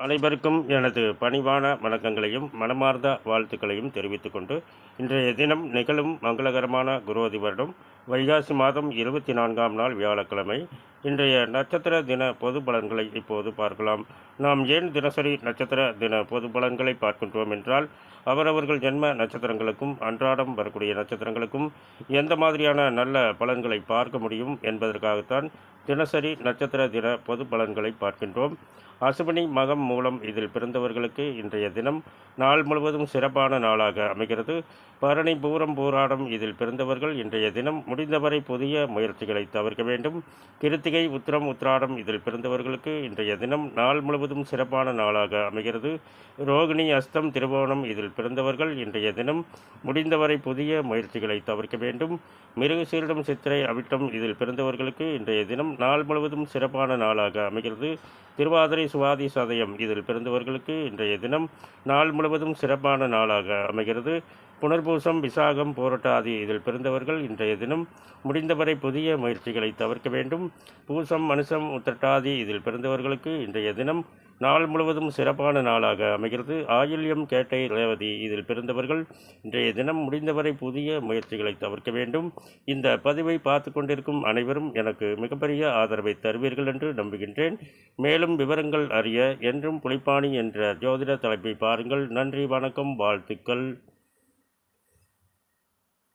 அனைவருக்கும் எனது பணிவான வணக்கங்களையும் மனமார்ந்த வாழ்த்துக்களையும் தெரிவித்துக் கொண்டு இன்றைய தினம் நிகழும் மங்களகரமான குரோதி வருடம் வைகாசி மாதம் 24ஆம் நாள் வியாழக்கிழமை. இன்றைய நட்சத்திர தின பொது பலன்களை இப்போது பார்க்கலாம். நாம் ஏன் தினசரி நட்சத்திர தின பொது பலன்களை பார்க்கின்றோம் என்றால், அவரவர்கள் ஜென்ம நட்சத்திரங்களுக்கும் அன்றாடம் வரக்கூடிய நட்சத்திரங்களுக்கும் எந்த மாதிரியான நல்ல பலன்களை பார்க்க முடியும் என்பதற்காகத்தான் தினசரி நட்சத்திர தின பொது பலன்களை பார்க்கின்றோம். அசுவினி மகம் மூலம் இதில் பிறந்தவர்களுக்கு இன்றைய தினம் நாள் முழுவதும் சிறப்பான நாளாக அமைகிறது. பரணி பூரம் பூராடம் இதில் பிறந்தவர்கள் இன்றைய தினம் முடிந்தவரை புதிய முயற்சிகளை தவிர்க்க வேண்டும். கிருத்திகை உத்திரம் உத்திராடம் இதில் பிறந்தவர்களுக்கு இன்றைய தினம் நாள் முழுவதும் சிறப்பான நாளாக அமைகிறது. ரோகிணி அஸ்தம் திருவோணம் இதில் பிறந்தவர்கள் இன்றைய தினம் முடிந்தவரை புதிய முயற்சிகளை தவிர்க்க வேண்டும். மிருகசீரிடம் சித்திரை அவிட்டம் இதில் பிறந்தவர்களுக்கு இன்றைய தினம் நாள் முழுவதும் சிறப்பான நாளாக அமைகிறது. திருவாதிரை சுவாதி சதயம் இதில் பிறந்தவர்களுக்கு இன்றைய தினம் நாள் முழுவதும் சிறப்பான நாளாக அமைகிறது. புனர்பூசம் விசாகம் போராட்டாதி இதில் பிறந்தவர்கள் இன்றைய தினம் முடிந்தவரை புதிய முயற்சிகளை தவிர்க்க வேண்டும். பூசம் மனுஷம் உத்திரட்டாதி இதில் பிறந்தவர்களுக்கு இன்றைய தினம் நாள் முழுவதும் சிறப்பான நாளாக அமைகிறது. ஆயில்யம் கேட்டை ரேவதி இதில் பிறந்தவர்கள் இன்றைய தினம் முடிந்தவரை புதிய முயற்சிகளை தவிர்க்க வேண்டும். இந்த பதிவை பார்த்து கொண்டிருக்கும் அனைவரும் எனக்கு மிகப்பெரிய ஆதரவை தருவீர்கள் என்று நம்புகின்றேன். மேலும் விவரங்கள் அறிய என்றும் புலிப்பாணி என்ற ஜோதிட தலைப்பை பாருங்கள். நன்றி, வணக்கம், வாழ்த்துக்கள்.